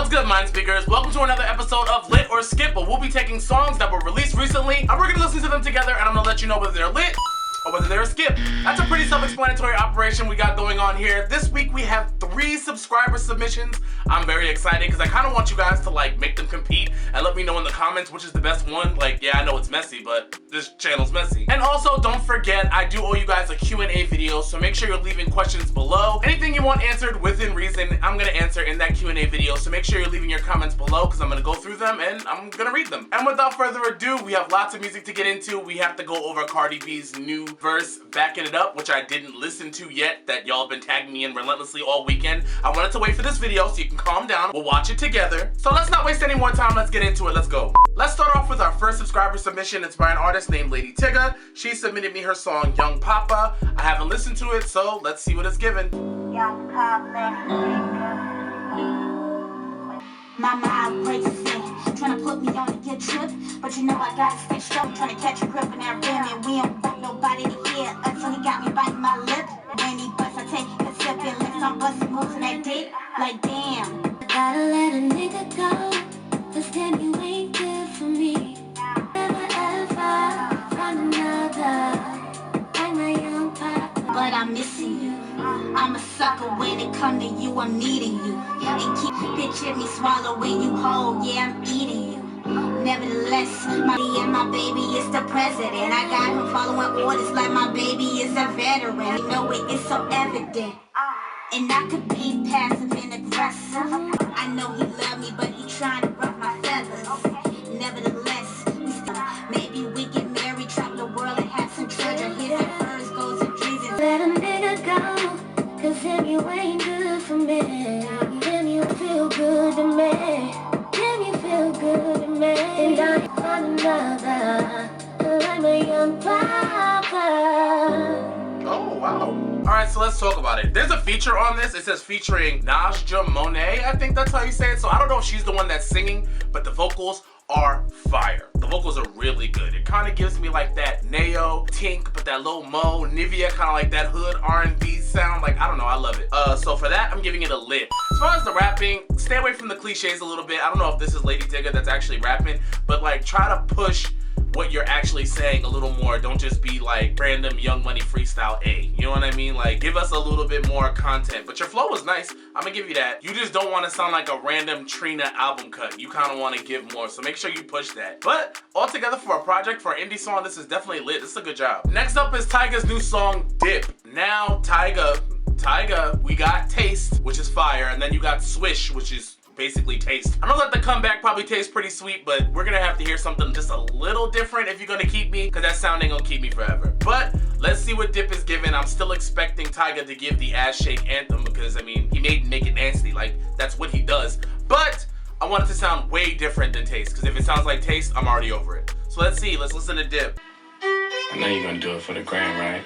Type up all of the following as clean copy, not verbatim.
What's good, Mind Speakers? Welcome to another episode of Lit or Skip, where we'll be taking songs that were released recently, and we're gonna listen to them together, and I'm gonna let you know whether they're lit or whether they're a skip. That's a pretty self-explanatory operation we got going on here. This week we have 3 subscriber submissions. I'm very excited because I kind of want you guys to like make them compete and let me know in the comments which is the best one. Like, yeah, I know it's messy, but this channel's messy. And also, don't forget, I do owe you guys a Q&A video, so make sure you're leaving questions below. Anything you want answered within reason, I'm gonna answer in that Q&A video, so make sure you're leaving your comments below because I'm gonna go through them and I'm gonna read them. And without further ado, we have lots of music to get into. We have to go over Cardi B's new verse, Backing It Up, which I didn't listen to yet, that y'all have been tagging me in relentlessly all weekend. I wanted to wait for this video so you can calm down. We'll watch it together. So let's not waste any more time. Let's get into it. Let's go. Let's start off with our first subscriber submission. It's by an artist named Lady Tiggah. She submitted me her song Young Papa. I haven't listened to it, so let's see what it's given. Young Papa. Mama, I break the thing. Tryna put me on a good trip, but you know I gotta stay strong. Tryna catch a grip in that rim, and we don't want nobody to hear until he got me biting my lip. When he busts, I take a sip and lift on busting moves in that dick. Like damn. Gotta let a nigga go, cause then you ain't good for me. Never ever find another like my young papa. But I'm missing you. I'm a sucker when it come to you, I'm needing you. And keep picturing me swallowing you whole, yeah, I'm eating you. Nevertheless, my baby is the president. I got him following orders like my baby is a veteran. You know it is so evident. And I could be passive and aggressive. I know he love me, but he trying to ruffle my feathers. Nevertheless, maybe we get married, travel the world and have some treasure. His and hers, goes and dreams. Let a nigga go, cause then you ain't good for me. Then you feel good to me. Then you feel good to me. And I find another like my young papa. Oh, wow. Alright, so let's talk about it. There's a feature on this. It says featuring Nasja, Mone, I think that's how you say it. So I don't know if she's the one that's singing, but the vocals are fire. The vocals are really good. It kind of gives me like that Neo, Tink, but that little Mo, Nivea, kind of like that hood R&B sound. Like, I don't know, I love it. So for that, I'm giving it a lit. As far as the rapping, stay away from the cliches a little bit. I don't know if this is Lady Tiggah that's actually rapping, but like try to push what you're actually saying a little more. Don't just be like random Young Money freestyle A. You know what I mean? Like, give us a little bit more content. But your flow was nice. I'm gonna give you that. You just don't want to sound like a random Trina album cut. You kind of want to give more. So make sure you push that. But altogether, for a project, for an indie song, this is definitely lit. This is a good job. Next up is Tyga's new song, Dip. Now, Tyga, we got Taste, which is fire. And then you got Swish, which is basically Taste. I know that the comeback probably tastes pretty sweet, but we're gonna have to hear something just a little different if you're gonna keep me, because that sound ain't gonna keep me forever. But let's see what Dip is giving. I'm still expecting Tyga to give the ass shake anthem because, I mean, he made Make It Nasty. Like, that's what he does. But I want it to sound way different than Taste, because if it sounds like Taste, I'm already over it. So let's see. Let's listen to Dip. I know you're gonna do it for the gram, right?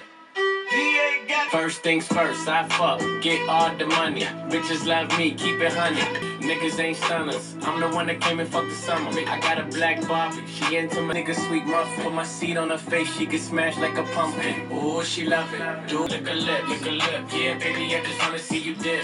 First things first, I fuck, get all the money. Bitches love me, keep it honey. Niggas ain't stunners. I'm the one that came and fucked the summer. I got a black Barbie, she into my nigga sweet muffin. Put my seed on her face, she get smashed like a pumpkin. Ooh, she love it. Do lick a lip, lick a lip. Yeah, baby, I just wanna see you dip,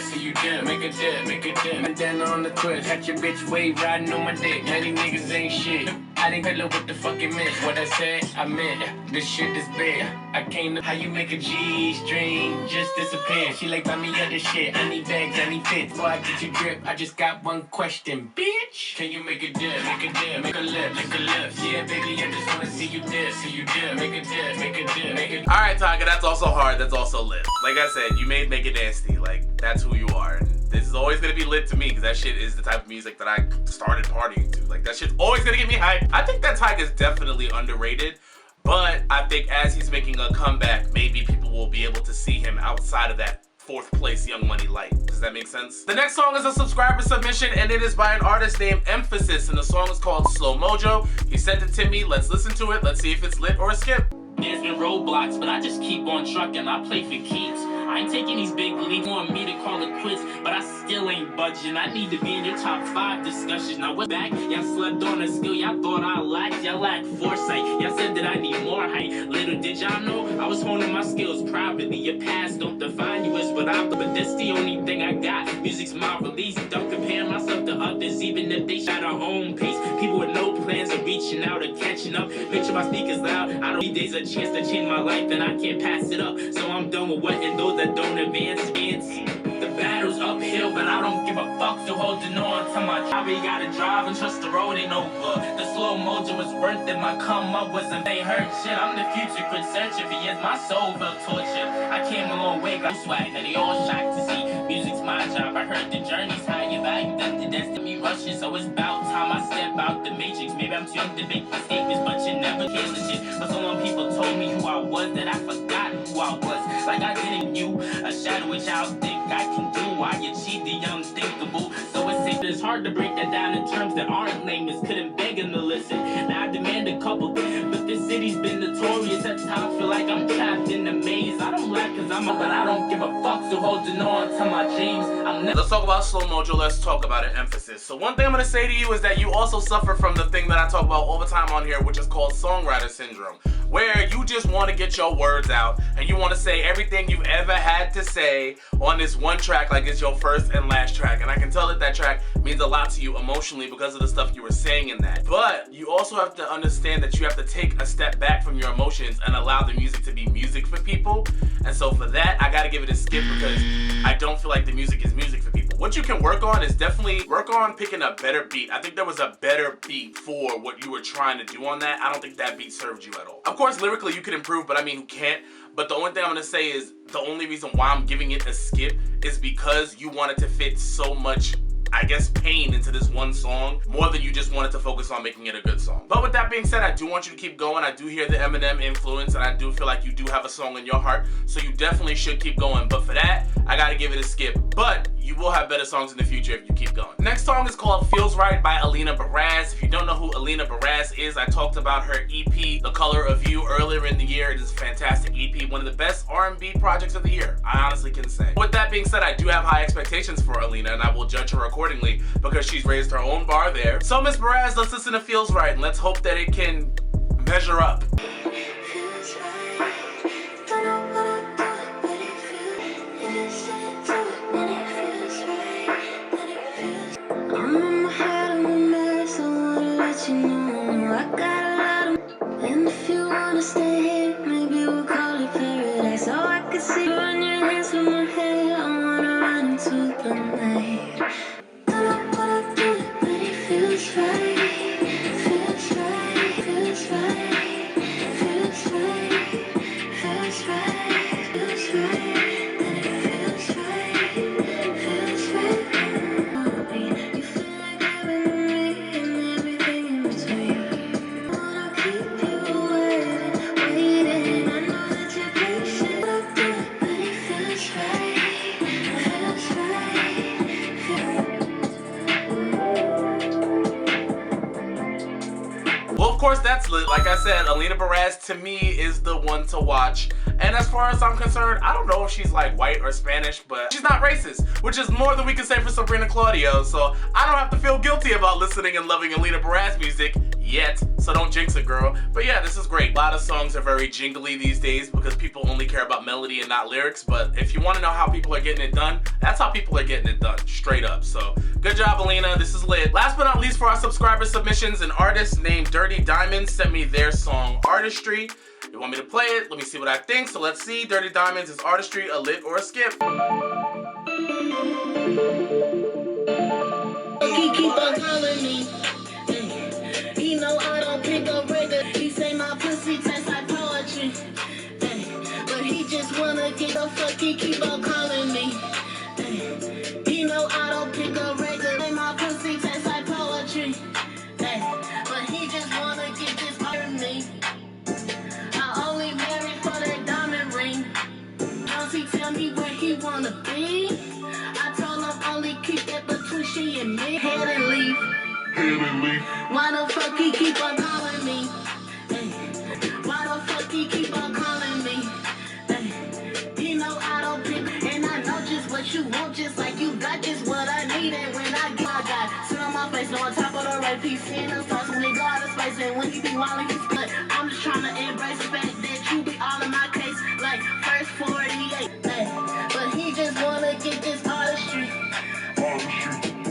Make a dip, make a dip. And then on the twist, had your bitch wave riding on my dick. Many niggas ain't shit. I didn't pillow with the fucking miss. What I said, I meant. This shit is big. I came to how you make a G-string just disappear. She like, buy me other shit. I need bags, I need fits. Before I get your grip, I just got one question, bitch. Can you make a dip, make a dip, make a lip, make a lip? Yeah, baby, I just wanna see you dip, make a dip, make a dip, make a dip. Alright, Tyga, that's also hard, that's also lit. Like I said, you made Make It Nasty. Like, that's who you are. And this is always gonna be lit to me because that shit is the type of music that I started partying to. Like, that shit's always gonna get me hyped. I think that Tyga is definitely underrated, but I think as he's making a comeback, maybe people will be able to see him outside of that 4th place Young Money light. Does that make sense? The next song is a subscriber submission, and it is by an artist named Mfasis, and the song is called Slow Mojo. He sent it to me. Let's listen to it. Let's see if it's lit or a skip. There's been roadblocks, but I just keep on trucking. I play for keeps. I ain't taking these big leaps. Want me to call it quits, but I still ain't budging. I need to be in your top 5 discussions. Now we're back. Y'all slept on a skill y'all thought I lacked. Y'all lack foresight. Y'all said that I need more height. Little did y'all know I was honing my skills privately. Your past don't define you as what I'm, but that's the only thing I got. Music's my release. Don't compare myself to others. day's a chance to change my life, and I can't pass it up. So I'm done with wetting those that don't advance. The battle's uphill, but I don't give a fuck. Still holding on to my job. You gotta drive and trust the road ain't over. The slow Mojo was worth it. My come up wasn't they hurt shit. I'm the future, quit searching for years. My soul felt torture. I came a long way, got swag. Now they all shocked to see music's my job. I heard the journey's high, you value that the destiny rushing. So it's about time I step out the matrix. Maybe I'm too young to make my statements, but you never hear the shit. But so long people told me who I was that I forgot who I was. Like I didn't you, a shadow which I'll think I can do. I achieved the unthinkable. So it's hard to break that down in terms that aren't layman's. Couldn't beg him to listen. Now I demand a couple, but this city's been notorious. At times feel like I'm trapped in the maze. I don't laugh cause I'm up, but I don't give a fuck. So holding on to my dreams. Let's talk about Slow Mojo. Let's talk about it. Emphasis. So one thing I'm gonna say to you is that you also suffer from the thing that I talk about all the time on here, which is called songwriter syndrome, where you just want to get your words out and you want to say everything you've ever had to say on this one track like it's your first and last track. And I can tell that that track means a lot to you emotionally because of the stuff you were saying in that. But you also have to understand that you have to take a step back from your emotions and allow the music to be music for people. And so for that, I gotta give it a skip because I don't feel like the music is music for people. What you can work on is definitely work on picking a better beat. I think there was a better beat for what you were trying to do on that. I don't think that beat served you at all. Of course, lyrically you can improve, but I mean, who can't? But the only thing I'm gonna say is the only reason why I'm giving it a skip is because you wanted to fit so much, I guess, pain into this one song more than you just wanted to focus on making it a good song. But with that being said, I do want you to keep going. I do hear the Eminem influence and I do feel like you do have a song in your heart, so you definitely should keep going. But for that, I gotta give it a skip. But you will have better songs in the future if you keep going. Next song is called Feels Right by Alina Baraz. If you don't know who Alina Baraz is, I talked about her EP, The Color of You, earlier in the year. It is a fantastic EP, one of the best R&B projects of the year, I honestly can say. With that being said, I do have high expectations for Alina and I will judge her accordingly because she's raised her own bar there. So Miss Baraz, let's listen to Feels Right and let's hope that it can measure up. Stay here, maybe we'll call it paradise. So I can see you on your hands with my hair. I wanna run into the night. Don't know what I do, but it feels right. Feels right, feels right, feels right, feels right, feels right. And it feels right, feels right. You feel like having me and everything in between. I wanna keep you away. Well, of course, that's lit. Like I said, Alina Baraz to me is the one to watch. And as far as I'm concerned, I don't know if she's like white or Spanish, but she's not racist, which is more than we can say for Sabrina Claudio. So I don't have to feel guilty about listening and loving Alina Baraz music yet. So don't jinx it, girl. But yeah, this is great. A lot of songs are very jingly these days because people only care about melody and not lyrics. But if you want to know how people are getting it done, that's how people are getting it done, straight up. So good job, Alina. This is lit. Last but not least, for our subscriber submissions, an artist named Dirty Diamondz sent me their song Artistry. You want me to play it? Let me see what I think. So let's see. Dirty Diamondz, is Artistry a lit or a skip? He keep on calling me. He know I don't pick up regular. He say my pussy tastes like poetry. But he just wanna get the fuck. He keep on calling me. He know I don't pick up regular. Say my pussy tastes like poetry. But he just wanna get this part of me. I only married for that diamond ring. Now he tell me where he wanna be. I told him only keep that between she and me. Head and leave. Why the fuck he keep on calling me? Why the fuck he keep on calling me? He know I don't pick, and I know just what you want, just like you got just what I need. And when I get, I got sit on my face, no on top of the right piece, in the sauce when they go out of space, and when he be wildin', he's split. I'm just trying to embrace the fact that you be all in my case, like first 48. But he just wanna get this artistry.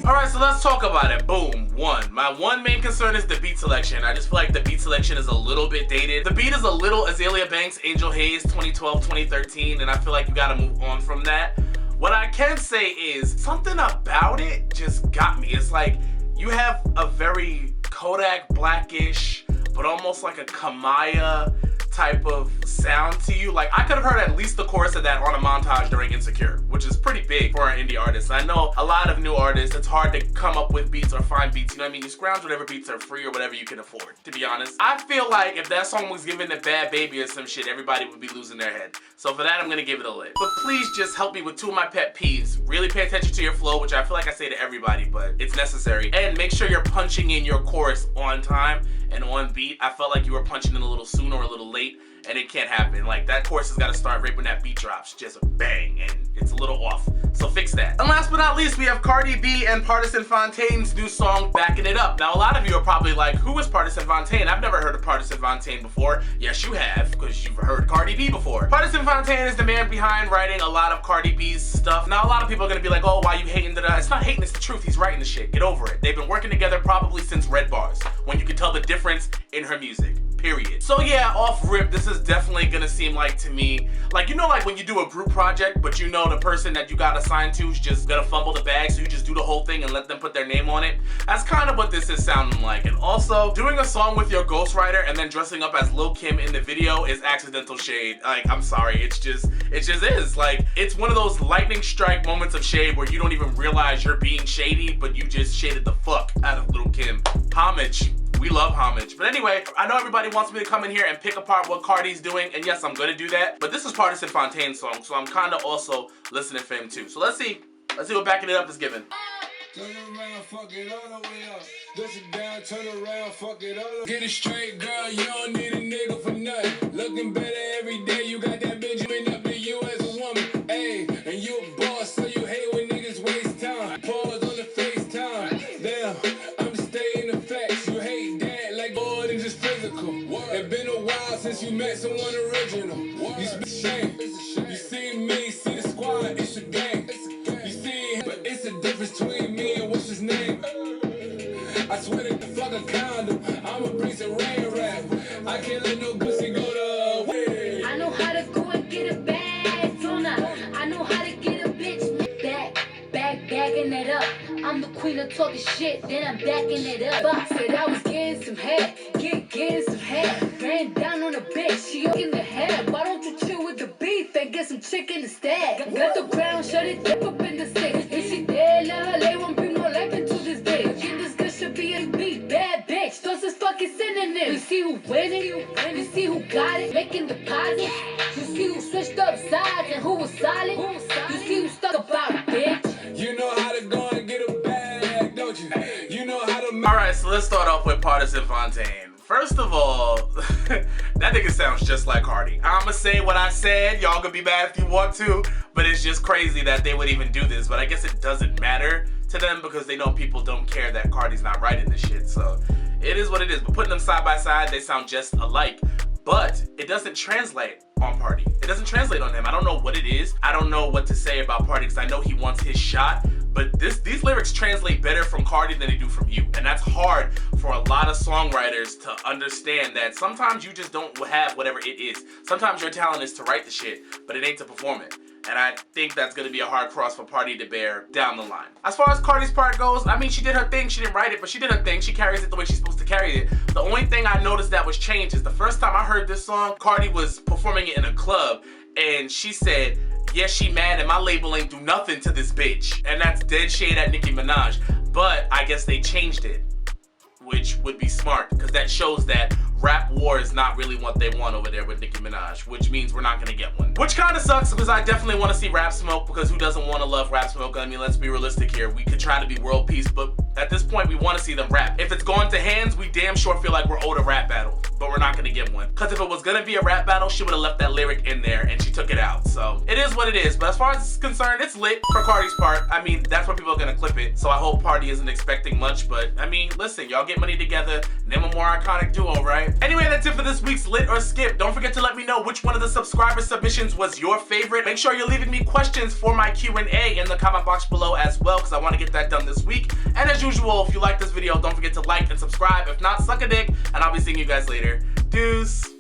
Alright, so let's talk about it. Boom, one. My one main concern is the beat selection. I just feel like the beat selection is a little bit dated. The beat is a little Azalea Banks, Angel Hayes, 2012, 2013, and I feel like you gotta move on from that. What I can say is something about it just got me. It's like you have a very Kodak Blackish, but almost like a Kamaya type of sound to you. Like I could have heard at least the chorus of that on a montage during Insecure, which is pretty big for an indie artist. I know a lot of new artists, it's hard to come up with beats or find beats, you know what I mean? You scrounge whatever beats are free or whatever you can afford, to be honest. I feel like if that song was given to Bad Baby or some shit, everybody would be losing their head. So for that, I'm gonna give it a lit. But please just help me with two of my pet peeves. Really pay attention to your flow, which I feel like I say to everybody, but it's necessary. And make sure you're punching in your chorus on time and on beat. I felt like you were punching in a little soon or a little late, and it can't happen. Like that chorus has got to start right when that beat drops, just bang, and it's a little off. So fix that. And last but not least, we have Cardi B and Pardison Fontaine'S new song, Backing It Up. Now a lot of you are probably like, who is Pardison Fontaine? I've never heard of Pardison Fontaine before. Yes, you have, because you've heard Cardi B before. Pardison Fontaine is the man behind writing a lot of Cardi B's stuff. Now a lot of people are gonna be like, oh, why you hating that? It's not hating, it's the truth. He's writing the shit. Get over it. They've been working together probably since Red Bars, when you can tell the difference in her music. Period. So yeah, off rip, this is definitely gonna seem like to me, like, you know, like when you do a group project, but you know the person that you got assigned to is just gonna fumble the bag, so you just do the whole thing and let them put their name on it. That's kind of what this is sounding like. And also, doing a song with your ghostwriter and then dressing up as Lil Kim in the video is accidental shade. Like, I'm sorry, it just is. Like, it's one of those lightning strike moments of shade where you don't even realize you're being shady, but you just shaded the fuck out of Lil Kim. Homage. We love homage. But anyway, I know everybody wants me to come in here and pick apart what Cardi's doing, and yes, I'm gonna do that. But this is Pardison Fontaine's song, so I'm kinda also listening for him too. So let's see what Backing It Up is giving. Turn around, fuck it all the way up. Dust it down, turn around, fuck it all up. Get it straight, girl, you don't need a nigga for nothing. Looking better every day, you got that Benjamin up in you as a woman. Ayy, and you a boss, so you hate when niggas waste time. Pause on the FaceTime. Damn, I'm stating the facts. You hate that like more than just physical. It's been a while since you met someone original. You spit shame. You see me, see the squad, it's a gang. You see, but it's a difference between me and what's his name. I swear to fuck a condom. I'ma bring some rain rap. I can't let no pussy go to away. I know how to go and get a bag, don't I? I know how to get a bitch bagging it up. I'm the queen of talking shit, then I'm backing it up. Box said I was getting some head, getting some head. Ran down on a bitch, she in the head. Why don't you chill with the beef and get some chicken instead? Got the ground, shut it, dip up in the stick. If she dead, let her lay, won't bring no life into this bitch. Get this good should be a beat, bad bitch. Those is fucking synonyms. You see who winning, you see who got it, making deposits. You see who switched up sides and who was solid. You see who stuck about it, bitch. You know how to go and get a bag, don't you? You know how to. Alright, so let's start off with Pardison Fontaine. First of all, that nigga sounds just like Cardi. I'ma say what I said, y'all can be mad if you want to, but it's just crazy that they would even do this. But I guess it doesn't matter to them because they know people don't care that Cardi's not writing this shit. So it is what it is. But putting them side by side, they sound just alike. But it doesn't translate on Party. It doesn't translate on him. I don't know what it is. I don't know what to say about Party because I know he wants his shot. But these lyrics translate better from Cardi than they do from you. And that's hard for a lot of songwriters to understand that sometimes you just don't have whatever it is. Sometimes your talent is to write the shit, but it ain't to perform it. And I think that's gonna be a hard cross for Party to bear down the line. As far as Cardi's part goes, I mean, she did her thing. She didn't write it, but she did her thing. She carries it the way she's supposed to carry it. The only thing I noticed that was changed is the first time I heard this song, Cardi was performing it in a club, and she said, yeah, she mad and my label ain't do nothing to this bitch. And that's dead shade at Nicki Minaj. But I guess they changed it, which would be smart, because that shows that rap war is not really what they want over there with Nicki Minaj, which means we're not gonna get one. Which kind of sucks, because I definitely want to see Rap Smoke, because who doesn't want to love Rap Smoke? I mean, let's be realistic here. We could try to be world peace, but at this point, we want to see them rap. If it's going to hands, we damn sure feel like we're owed a rap battle, but we're not gonna get one. Because if it was gonna be a rap battle, she would have left that lyric in there, and she took it out. So it is what it is, but as far as it's concerned, it's lit for Cardi's part. I mean, that's where people are gonna clip it, so I hope Party isn't expecting much, but I mean, listen, y'all get money together, name a more iconic duo, right? right? Anyway, that's it for this week's Lit or Skip. Don't forget to let me know which one of the subscriber submissions was your favorite. Make sure you're leaving me questions for my Q&A in the comment box below as well, because I want to get that done this week. And as usual, if you like this video, don't forget to like and subscribe. If not, suck a dick, and I'll be seeing you guys later. Deuce.